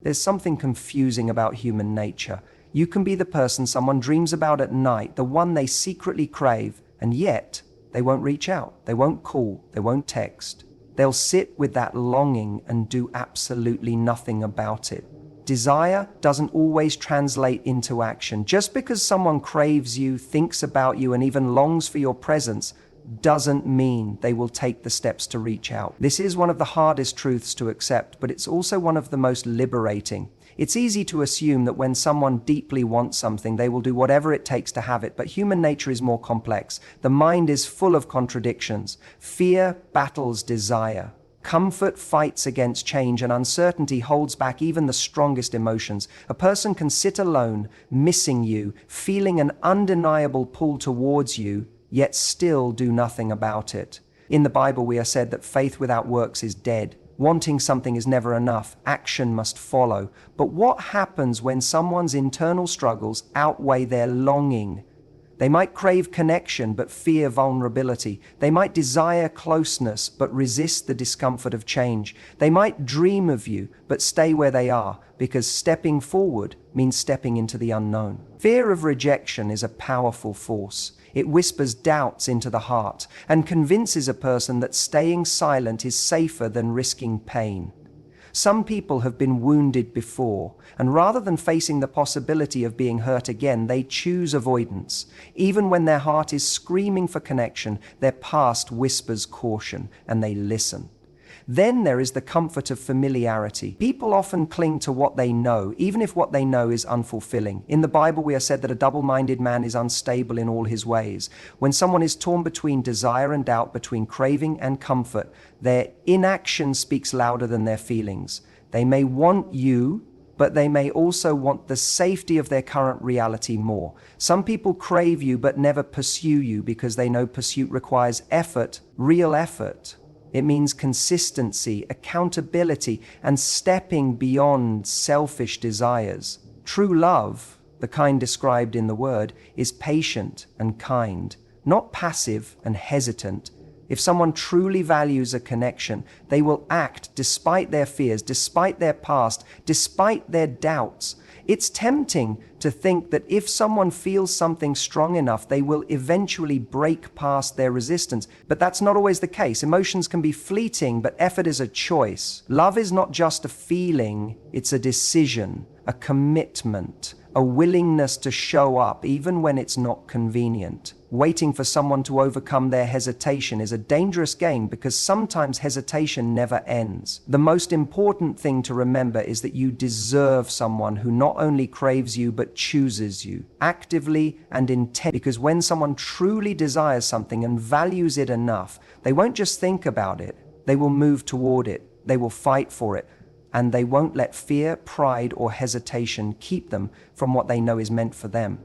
There's something confusing about human nature. You can be the person someone dreams about at night, the one they secretly crave, and yet they won't reach out, they won't call, they won't text. They'll sit with that longing and do absolutely nothing about it. Desire doesn't always translate into action. Just because someone craves you, thinks about you, and even longs for your presence doesn't mean they will take the steps to reach out. This is one of the hardest truths to accept, but it's also one of the most liberating. It's easy to assume that when someone deeply wants something, they will do whatever it takes to have it, but human nature is more complex. The mind is full of contradictions. Fear battles desire. Comfort fights against change, and uncertainty holds back even the strongest emotions. A person can sit alone, missing you, feeling an undeniable pull towards you, yet still do nothing about it. In the Bible, we are said that faith without works is dead. Wanting something is never enough. Action must follow. But what happens when someone's internal struggles outweigh their longing? They might crave connection but fear vulnerability. They might desire closeness but resist the discomfort of change. They might dream of you but stay where they are, because stepping forward means stepping into the unknown. Fear of rejection is a powerful force. It whispers doubts into the heart and convinces a person that staying silent is safer than risking pain. Some people have been wounded before, and rather than facing the possibility of being hurt again, they choose avoidance. Even when their heart is screaming for connection, their past whispers caution, and they listen. Then there is the comfort of familiarity. People often cling to what they know, even if what they know is unfulfilling. In the Bible, we are said that a double-minded man is unstable in all his ways. When someone is torn between desire and doubt, between craving and comfort, their inaction speaks louder than their feelings. They may want you, but they may also want the safety of their current reality more. Some people crave you but never pursue you because they know pursuit requires effort, real effort. It means consistency, accountability, and stepping beyond selfish desires. True love, the kind described in the word, is patient and kind, not passive and hesitant. If someone truly values a connection, they will act despite their fears, despite their past, despite their doubts. It's tempting to think that if someone feels something strong enough, they will eventually break past their resistance. But that's not always the case. Emotions can be fleeting, but effort is a choice. Love is not just a feeling, it's a decision, a commitment, a willingness to show up even when it's not convenient. Waiting for someone to overcome their hesitation is a dangerous game because sometimes hesitation never ends. The most important thing to remember is that you deserve someone who not only craves you but chooses you, actively and intensely. Because when someone truly desires something and values it enough, they won't just think about it, they will move toward it, they will fight for it, and they won't let fear, pride, or hesitation keep them from what they know is meant for them.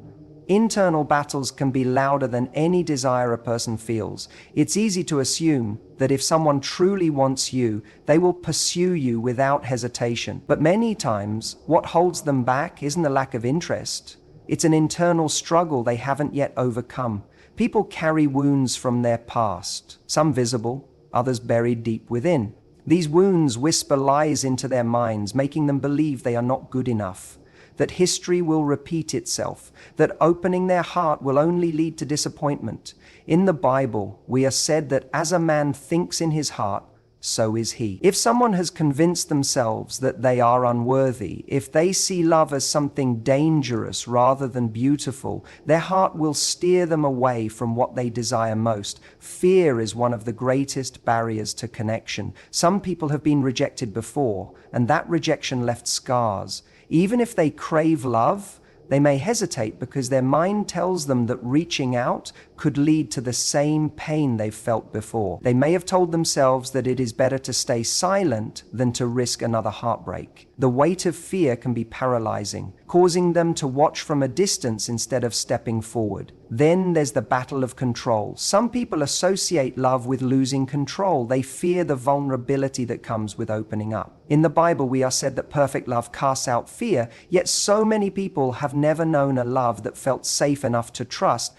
Internal battles can be louder than any desire a person feels. It's easy to assume that if someone truly wants you, they will pursue you without hesitation. But many times, what holds them back isn't a lack of interest. It's an internal struggle they haven't yet overcome. People carry wounds from their past, some visible, others buried deep within. These wounds whisper lies into their minds, making them believe they are not good enough, that history will repeat itself, that opening their heart will only lead to disappointment. In the Bible, we are said that as a man thinks in his heart, so is he. If someone has convinced themselves that they are unworthy, if they see love as something dangerous rather than beautiful, their heart will steer them away from what they desire most. Fear is one of the greatest barriers to connection. Some people have been rejected before, and that rejection left scars. Even if they crave love, they may hesitate because their mind tells them that reaching out could lead to the same pain they've felt before. They may have told themselves that it is better to stay silent than to risk another heartbreak. The weight of fear can be paralyzing, causing them to watch from a distance instead of stepping forward. Then there's the battle of control. Some people associate love with losing control. They fear the vulnerability that comes with opening up. In the Bible, we are said that perfect love casts out fear, yet so many people have never known a love that felt safe enough to trust.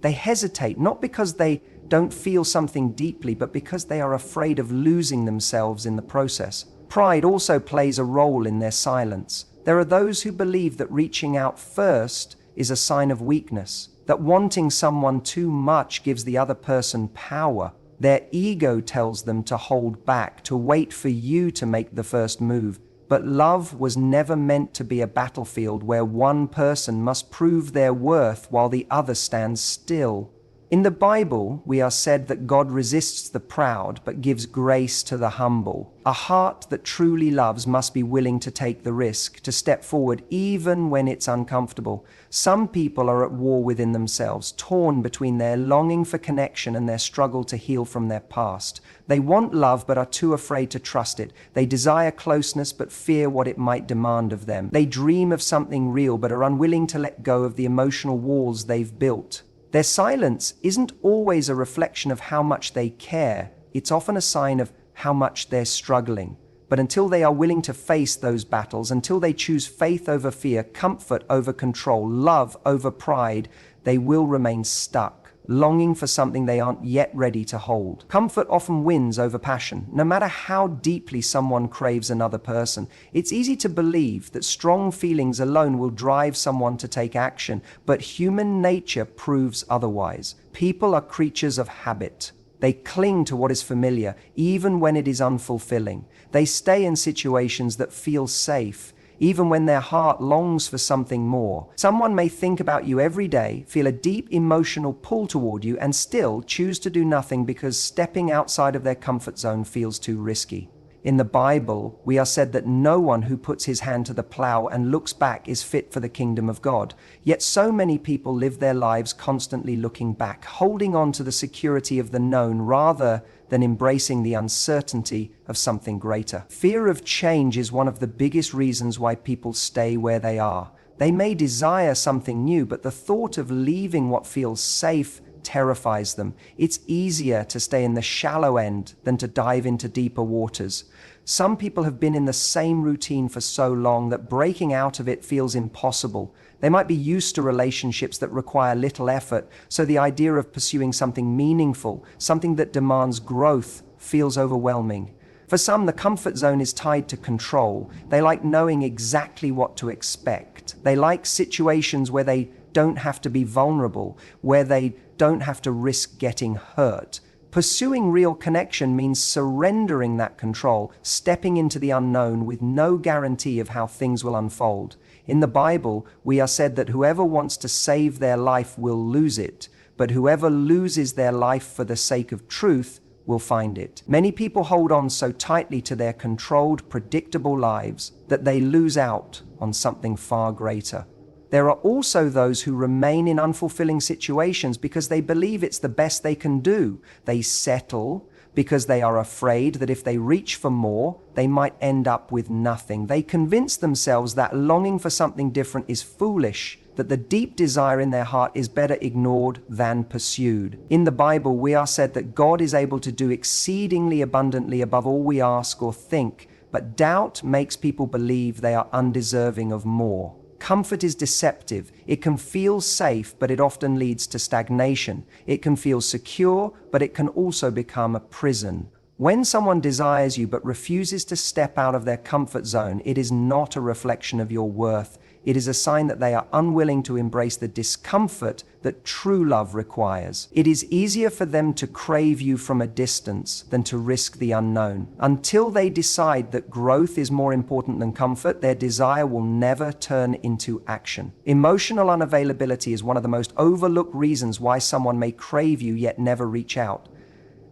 They hesitate, not because they don't feel something deeply, but because they are afraid of losing themselves in the process. Pride also plays a role in their silence. There are those who believe that reaching out first is a sign of weakness, that wanting someone too much gives the other person power. Their ego tells them to hold back, to wait for you to make the first move. But love was never meant to be a battlefield where one person must prove their worth while the other stands still. In the Bible, we are said that God resists the proud but gives grace to the humble. A heart that truly loves must be willing to take the risk, to step forward even when it's uncomfortable. Some people are at war within themselves, torn between their longing for connection and their struggle to heal from their past. They want love but are too afraid to trust it. They desire closeness but fear what it might demand of them. They dream of something real but are unwilling to let go of the emotional walls they've built. Their silence isn't always a reflection of how much they care. It's often a sign of how much they're struggling. But until they are willing to face those battles, until they choose faith over fear, comfort over control, love over pride, they will remain stuck, longing for something they aren't yet ready to hold. Comfort often wins over passion. No matter how deeply someone craves another person, it's easy to believe that strong feelings alone will drive someone to take action, but human nature proves otherwise. People are creatures of habit. They cling to what is familiar, even when it is unfulfilling. They stay in situations that feel safe, even when their heart longs for something more. Someone may think about you every day, feel a deep emotional pull toward you, and still choose to do nothing because stepping outside of their comfort zone feels too risky. In the Bible, we are said that no one who puts his hand to the plow and looks back is fit for the kingdom of God. Yet so many people live their lives constantly looking back, holding on to the security of the known rather than embracing the uncertainty of something greater. Fear of change is one of the biggest reasons why people stay where they are. They may desire something new, but the thought of leaving what feels safe terrifies them. It's easier to stay in the shallow end than to dive into deeper waters. Some people have been in the same routine for so long that breaking out of it feels impossible. They might be used to relationships that require little effort, so the idea of pursuing something meaningful, something that demands growth, feels overwhelming. For some, the comfort zone is tied to control. They like knowing exactly what to expect. They like situations where they don't have to be vulnerable, where they don't have to risk getting hurt. Pursuing real connection means surrendering that control, stepping into the unknown with no guarantee of how things will unfold. In the Bible, we are said that whoever wants to save their life will lose it, but whoever loses their life for the sake of truth will find it. Many people hold on so tightly to their controlled, predictable lives that they lose out on something far greater. There are also those who remain in unfulfilling situations because they believe it's the best they can do. They settle because they are afraid that if they reach for more, they might end up with nothing. They convince themselves that longing for something different is foolish, that the deep desire in their heart is better ignored than pursued. In the Bible, we are said that God is able to do exceedingly abundantly above all we ask or think, but doubt makes people believe they are undeserving of more. Comfort is deceptive. It can feel safe, but it often leads to stagnation. It can feel secure, but it can also become a prison. When someone desires you but refuses to step out of their comfort zone, it is not a reflection of your worth. It is a sign that they are unwilling to embrace the discomfort that true love requires. It is easier for them to crave you from a distance than to risk the unknown. Until they decide that growth is more important than comfort, their desire will never turn into action. Emotional unavailability is one of the most overlooked reasons why someone may crave you yet never reach out.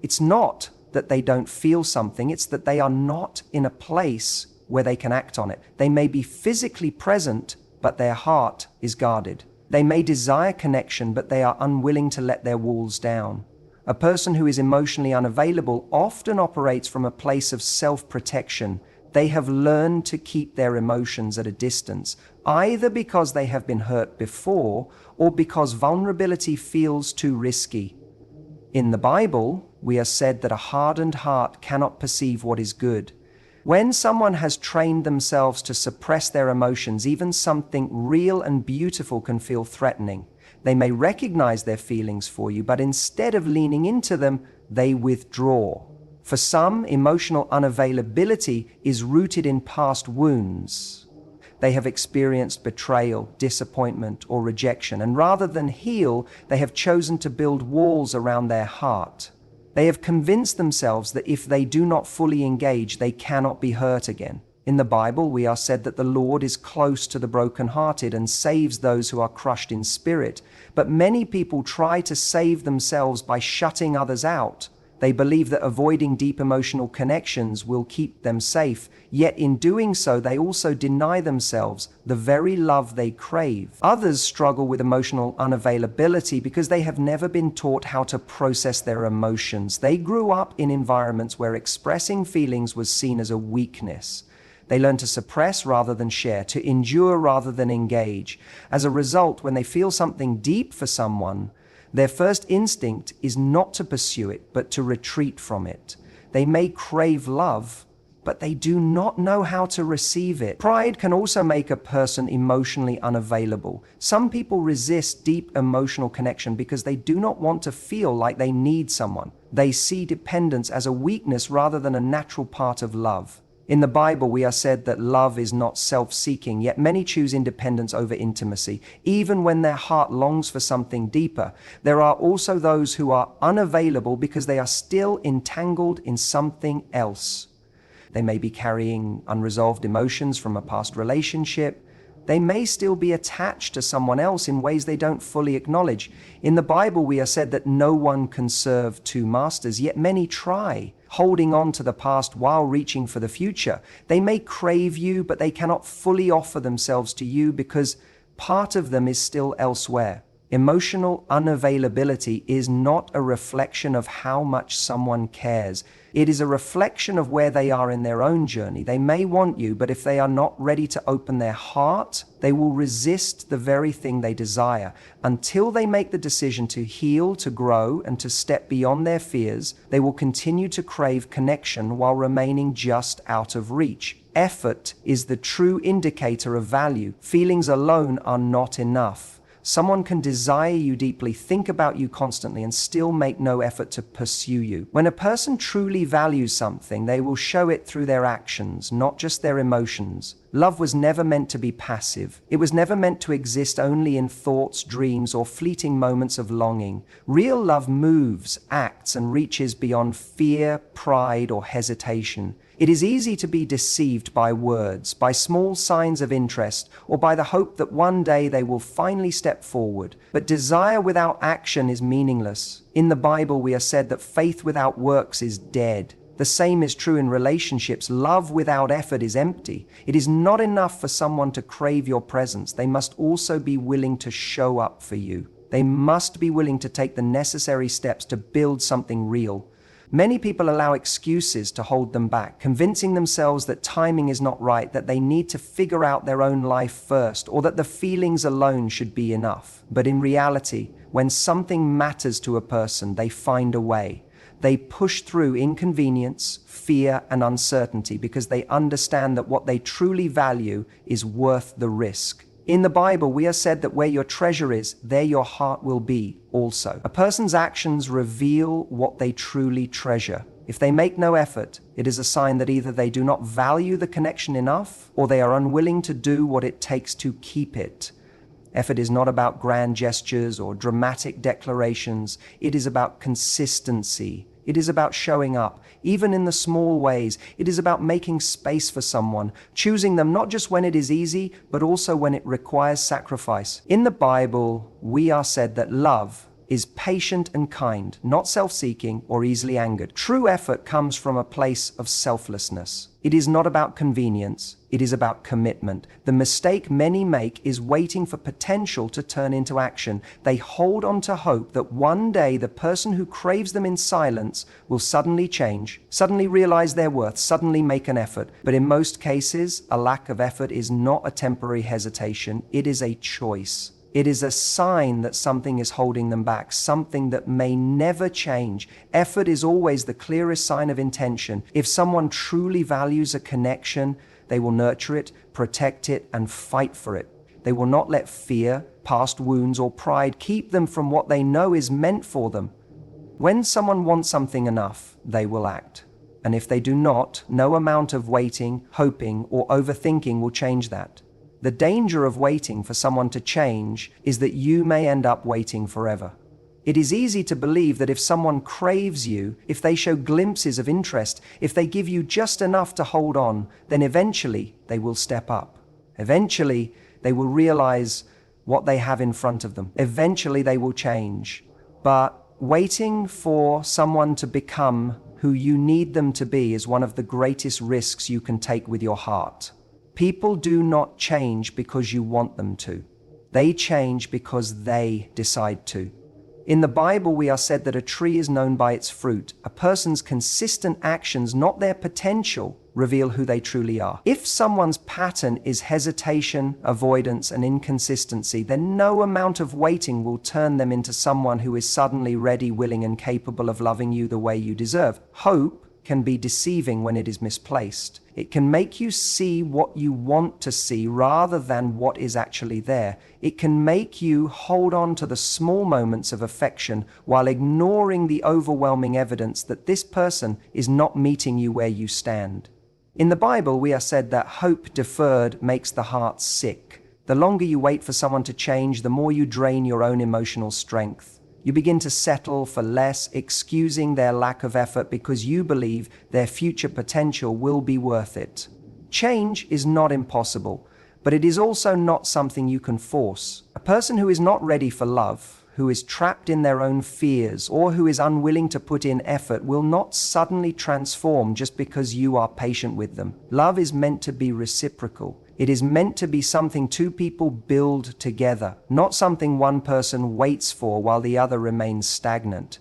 It's not that they don't feel something, it's that they are not in a place where they can act on it. They may be physically present, but their heart is guarded. They may desire connection, but they are unwilling to let their walls down. A person who is emotionally unavailable often operates from a place of self-protection. They have learned to keep their emotions at a distance, either because they have been hurt before or because vulnerability feels too risky. In the Bible, we are said that a hardened heart cannot perceive what is good. When someone has trained themselves to suppress their emotions, even something real and beautiful can feel threatening. They may recognize their feelings for you, but instead of leaning into them, they withdraw. For some, emotional unavailability is rooted in past wounds. They have experienced betrayal, disappointment, or rejection, and rather than heal, they have chosen to build walls around their heart. They have convinced themselves that if they do not fully engage, they cannot be hurt again. In the Bible, we are said that the Lord is close to the brokenhearted and saves those who are crushed in spirit. But many people try to save themselves by shutting others out. They believe that avoiding deep emotional connections will keep them safe, yet in doing so, they also deny themselves the very love they crave. Others struggle with emotional unavailability because they have never been taught how to process their emotions. They grew up in environments where expressing feelings was seen as a weakness. They learn to suppress rather than share, to endure rather than engage. As a result, when they feel something deep for someone, their first instinct is not to pursue it, but to retreat from it. They may crave love, but they do not know how to receive it. Pride can also make a person emotionally unavailable. Some people resist deep emotional connection because they do not want to feel like they need someone. They see dependence as a weakness rather than a natural part of love. In the Bible, we are said that love is not self-seeking, yet many choose independence over intimacy, even when their heart longs for something deeper. There are also those who are unavailable because they are still entangled in something else. They may be carrying unresolved emotions from a past relationship. They may still be attached to someone else in ways they don't fully acknowledge. In the Bible, we are said that no one can serve two masters, yet many try, holding on to the past while reaching for the future. They may crave you, but they cannot fully offer themselves to you because part of them is still elsewhere. Emotional unavailability is not a reflection of how much someone cares. It is a reflection of where they are in their own journey. They may want you, but if they are not ready to open their heart, they will resist the very thing they desire. Until they make the decision to heal, to grow, and to step beyond their fears, they will continue to crave connection while remaining just out of reach. Effort is the true indicator of value. Feelings alone are not enough. Someone can desire you deeply, think about you constantly, and still make no effort to pursue you. When a person truly values something, they will show it through their actions, not just their emotions. Love was never meant to be passive. It was never meant to exist only in thoughts, dreams, or fleeting moments of longing. Real love moves, acts, and reaches beyond fear, pride, or hesitation. It is easy to be deceived by words, by small signs of interest, or by the hope that one day they will finally step forward. But desire without action is meaningless. In the Bible, we are said that faith without works is dead. The same is true in relationships. Love without effort is empty. It is not enough for someone to crave your presence. They must also be willing to show up for you. They must be willing to take the necessary steps to build something real. Many people allow excuses to hold them back, convincing themselves that timing is not right, that they need to figure out their own life first, or that the feelings alone should be enough. But in reality, when something matters to a person, they find a way. They push through inconvenience, fear, and uncertainty because they understand that what they truly value is worth the risk. In the Bible, we are said that where your treasure is, there your heart will be also. A person's actions reveal what they truly treasure. If they make no effort, it is a sign that either they do not value the connection enough, or they are unwilling to do what it takes to keep it. Effort is not about grand gestures or dramatic declarations. It is about consistency. It is about showing up, even in the small ways. It is about making space for someone, choosing them not just when it is easy, but also when it requires sacrifice. In the Bible, we are said that love is patient and kind, not self-seeking or easily angered. True effort comes from a place of selflessness. It is not about convenience. It is about commitment. The mistake many make is waiting for potential to turn into action. They hold on to hope that one day the person who craves them in silence will suddenly change, suddenly realize their worth, suddenly make an effort. But in most cases, a lack of effort is not a temporary hesitation. It is a choice. It is a sign that something is holding them back, something that may never change. Effort is always the clearest sign of intention. If someone truly values a connection, they will nurture it, protect it, and fight for it. They will not let fear, past wounds, or pride keep them from what they know is meant for them. When someone wants something enough, they will act. And if they do not, no amount of waiting, hoping, or overthinking will change that. The danger of waiting for someone to change is that you may end up waiting forever. It is easy to believe that if someone craves you, if they show glimpses of interest, if they give you just enough to hold on, then eventually they will step up. Eventually, they will realize what they have in front of them. Eventually, they will change. But waiting for someone to become who you need them to be is one of the greatest risks you can take with your heart. People do not change because you want them to. They change because they decide to. In the Bible, we are said that a tree is known by its fruit. A person's consistent actions, not their potential, reveal who they truly are. If someone's pattern is hesitation, avoidance, and inconsistency, then no amount of waiting will turn them into someone who is suddenly ready, willing, and capable of loving you the way you deserve. Hope can be deceiving when it is misplaced. It can make you see what you want to see rather than what is actually there. It can make you hold on to the small moments of affection while ignoring the overwhelming evidence that this person is not meeting you where you stand. In the Bible, we are said that hope deferred makes the heart sick. The longer you wait for someone to change, the more you drain your own emotional strength. You begin to settle for less, excusing their lack of effort because you believe their future potential will be worth it. Change is not impossible, but it is also not something you can force. A person who is not ready for love, who is trapped in their own fears, or who is unwilling to put in effort will not suddenly transform just because you are patient with them. Love is meant to be reciprocal. It is meant to be something two people build together, not something one person waits for while the other remains stagnant.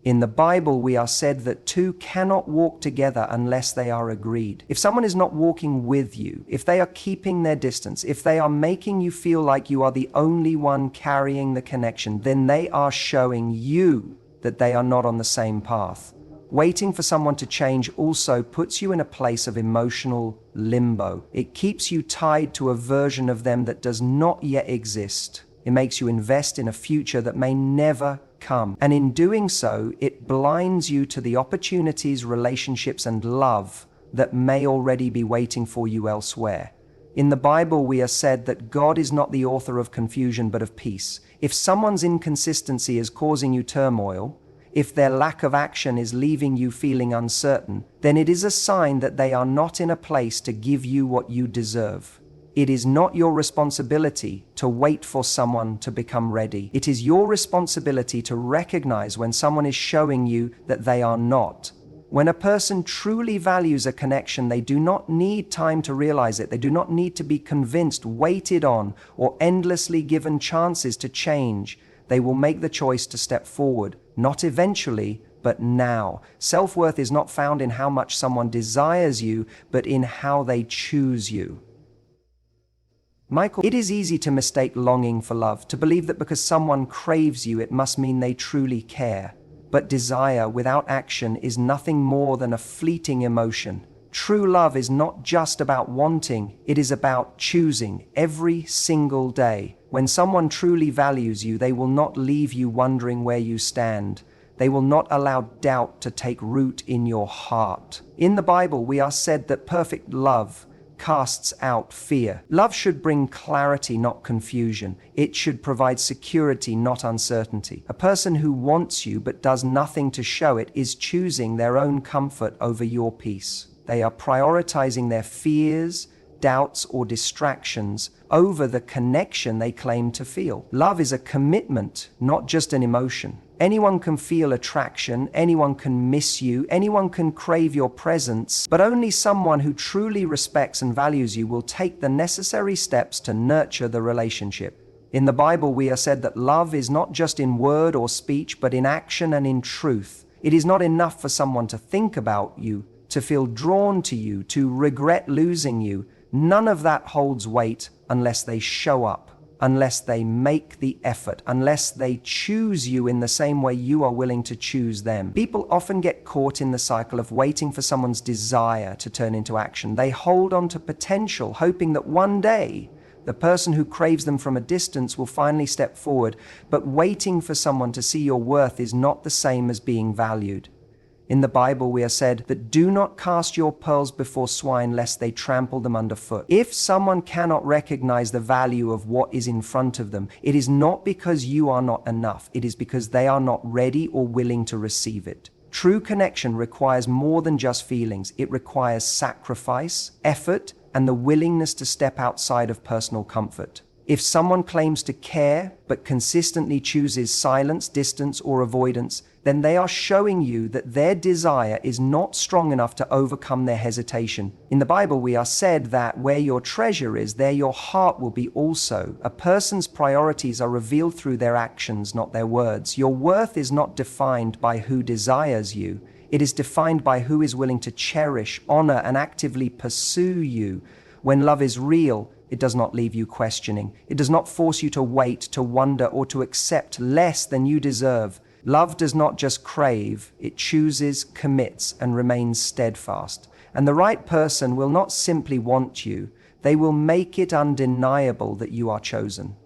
In the Bible, we are said that two cannot walk together unless they are agreed. If someone is not walking with you, if they are keeping their distance, if they are making you feel like you are the only one carrying the connection, then they are showing you that they are not on the same path. Waiting for someone to change also puts you in a place of emotional limbo. It keeps you tied to a version of them that does not yet exist. It makes you invest in a future that may never come. And in doing so, it blinds you to the opportunities, relationships, and love that may already be waiting for you elsewhere. In the Bible, we are said that God is not the author of confusion, but of peace. If someone's inconsistency is causing you turmoil, if their lack of action is leaving you feeling uncertain, then it is a sign that they are not in a place to give you what you deserve. It is not your responsibility to wait for someone to become ready. It is your responsibility to recognize when someone is showing you that they are not. When a person truly values a connection, they do not need time to realize it. They do not need to be convinced, waited on, or endlessly given chances to change. They will make the choice to step forward, not eventually, but now. Self-worth is not found in how much someone desires you, but in how they choose you. Michael, it is easy to mistake longing for love, to believe that because someone craves you, it must mean they truly care. But desire without action is nothing more than a fleeting emotion. True love is not just about wanting, it is about choosing every single day. When someone truly values you, they will not leave you wondering where you stand. They will not allow doubt to take root in your heart. In the Bible, we are said that perfect love casts out fear. Love should bring clarity, not confusion. It should provide security, not uncertainty. A person who wants you but does nothing to show it is choosing their own comfort over your peace. They are prioritizing their fears, doubts, or distractions over the connection they claim to feel. Love is a commitment, not just an emotion. Anyone can feel attraction, anyone can miss you, anyone can crave your presence, but only someone who truly respects and values you will take the necessary steps to nurture the relationship. In the Bible, we are said that love is not just in word or speech, but in action and in truth. It is not enough for someone to think about you, to feel drawn to you, to regret losing you. None of that holds weight unless they show up, unless they make the effort, unless they choose you in the same way you are willing to choose them. People often get caught in the cycle of waiting for someone's desire to turn into action. They hold on to potential, hoping that one day the person who craves them from a distance will finally step forward. But waiting for someone to see your worth is not the same as being valued. In the Bible, we are said that do not cast your pearls before swine lest they trample them underfoot. If someone cannot recognize the value of what is in front of them, it is not because you are not enough. It is because they are not ready or willing to receive it. True connection requires more than just feelings. It requires sacrifice, effort, and the willingness to step outside of personal comfort. If someone claims to care but consistently chooses silence, distance, or avoidance, then they are showing you that their desire is not strong enough to overcome their hesitation. In the Bible, we are said that where your treasure is, there your heart will be also. A person's priorities are revealed through their actions, not their words. Your worth is not defined by who desires you. It is defined by who is willing to cherish, honor, and actively pursue you. When love is real, it does not leave you questioning. It does not force you to wait, to wonder, or to accept less than you deserve. Love does not just crave, it chooses, commits, and remains steadfast. And the right person will not simply want you, they will make it undeniable that you are chosen.